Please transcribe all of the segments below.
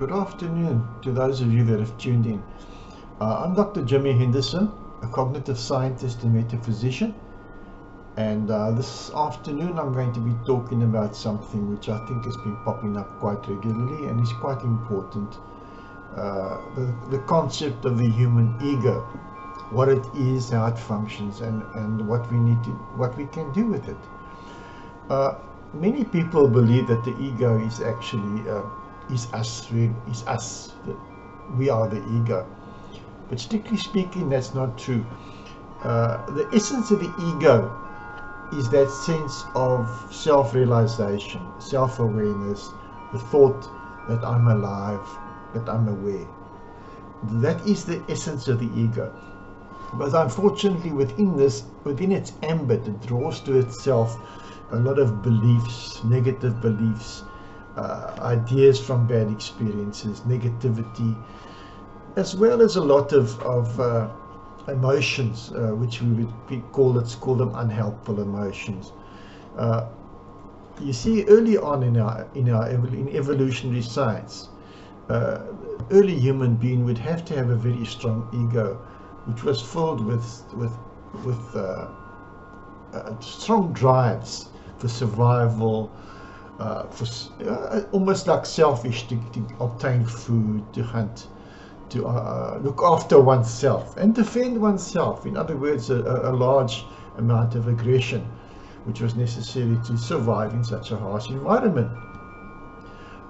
Good afternoon to those of you that have tuned in. I'm Dr. Jimmy Henderson, a cognitive scientist and metaphysician, and this afternoon I'm going to be talking about something which I think has been popping up quite regularly and is quite important. The concept of the human ego, what it is, how it functions, and what we can do with it. Many people believe that the ego is actually is us. We are the ego, but strictly speaking, that's not true. The essence of the ego is that sense of self-realization, self-awareness, the thought that I'm alive, that I'm aware. That is the essence of the ego. But unfortunately, within its ambit, it draws to itself a lot of beliefs, negative beliefs, ideas from bad experiences, negativity, as well as a lot of emotions, which we would call them unhelpful emotions. You see, early on in evolutionary science, early human being would have to have a very strong ego, which was filled with strong drives for survival, almost like selfish, to obtain food, to hunt, to look after oneself and defend oneself. In other words, a large amount of aggression, which was necessary to survive in such a harsh environment.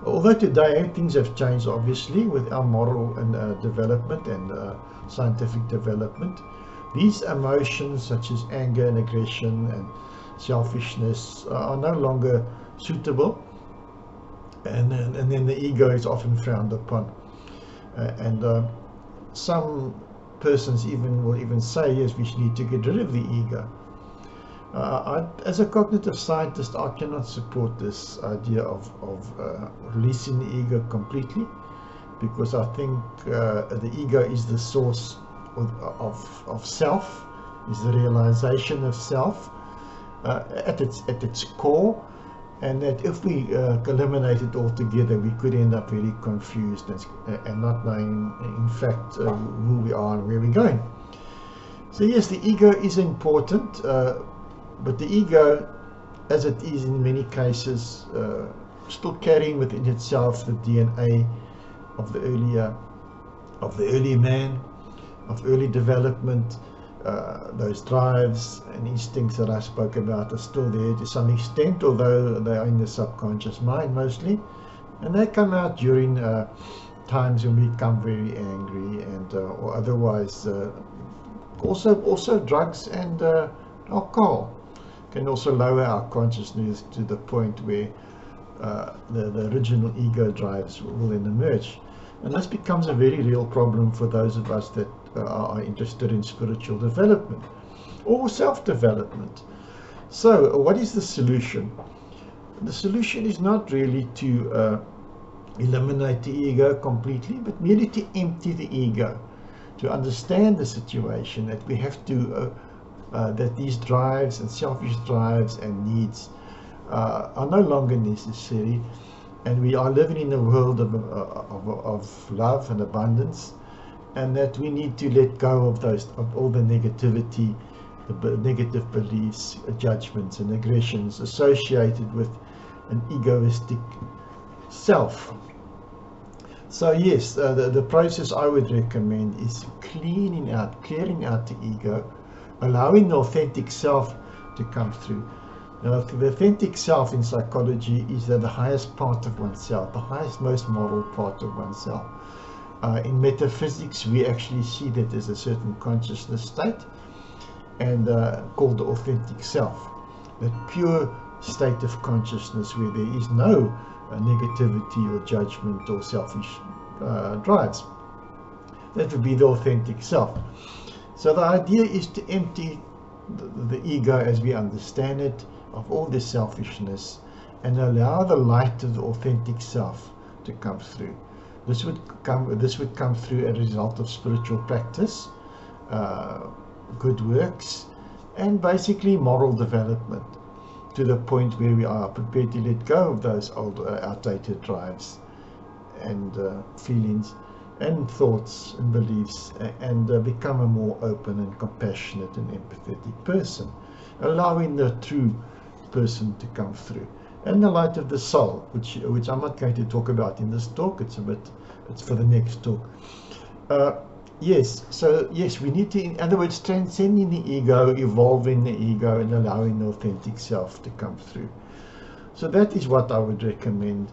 Although today things have changed, obviously, with our moral and development and scientific development, these emotions such as anger and aggression and selfishness are no longer suitable, and then the ego is often frowned upon, and some persons will even say, yes, we need to get rid of the ego. As a cognitive scientist, I cannot support this idea of releasing the ego completely, because I think the ego is the source of self, is the realization of self at its core, and that if we eliminate it altogether, we could end up very confused and not knowing, in fact, who we are and where we're going. So yes, the ego is important, but the ego, as it is in many cases, still carrying within itself the DNA of the early man, of early development. Those drives and instincts that I spoke about are still there to some extent, although they are in the subconscious mind mostly, and they come out during times when we become very angry and or otherwise. Also drugs and alcohol can also lower our consciousness to the point where the original ego drives will then emerge, and this becomes a very real problem for those of us that are interested in spiritual development or self-development. So what is the solution? The solution is not really to eliminate the ego completely, but merely to empty the ego, to understand the situation, that we have to that these drives and selfish drives and needs are no longer necessary, and we are living in a world of love and abundance, and that we need to let go of all the negativity, the negative beliefs, judgments and aggressions associated with an egoistic self. So yes, the process I would recommend is clearing out the ego, allowing the authentic self to come through. Now, the authentic self in psychology is the highest part of oneself, the highest, most moral part of oneself. In metaphysics, we actually see that there's a certain consciousness state, and called the authentic self, that pure state of consciousness where there is no negativity or judgment or selfish drives. That would be the authentic self. So the idea is to empty the ego as we understand it of all this selfishness and allow the light of the authentic self to come through. This would come through as a result of spiritual practice, good works, and basically moral development, to the point where we are prepared to let go of those old outdated drives and feelings and thoughts and beliefs, and become a more open and compassionate and empathetic person, allowing the true person to come through. And the light of the soul, which I'm not going to talk about in this talk. It's for the next talk. Yes, so yes, we need to, in other words, transcending the ego, evolving the ego, and allowing the authentic self to come through. So that is what I would recommend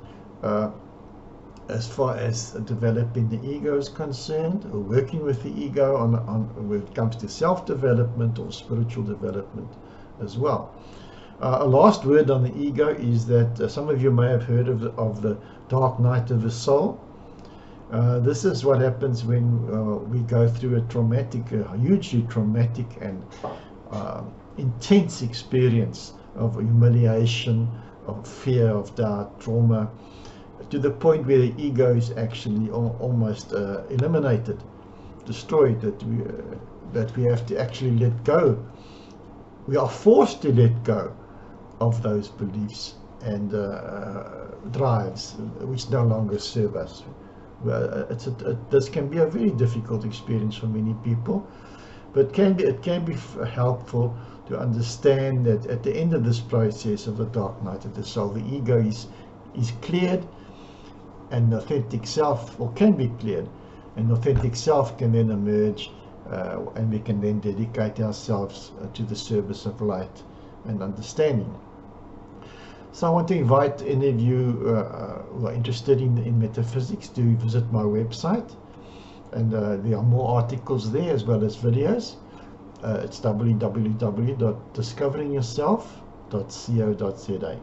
as far as developing the ego is concerned, or working with the ego on when it comes to self-development or spiritual development as well. A last word on the ego is that some of you may have heard of the dark night of the soul. This is what happens when we go through a hugely traumatic and intense experience of humiliation, of fear, of doubt, trauma, to the point where the ego is actually almost eliminated, destroyed, that we have to actually let go. We are forced to let go of those beliefs and drives which no longer serve us. This can be a very difficult experience for many people, but it can be helpful to understand that at the end of this process of the dark night of the soul, the ego is cleared, and the authentic self, or can be cleared, and the authentic self can then emerge, and we can then dedicate ourselves to the service of light and understanding. So I want to invite any of you who are interested in metaphysics to visit my website, and there are more articles there as well as videos. It's www.discoveringyourself.co.za.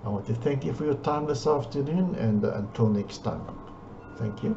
I want to thank you for your time this afternoon, and until next time, thank you.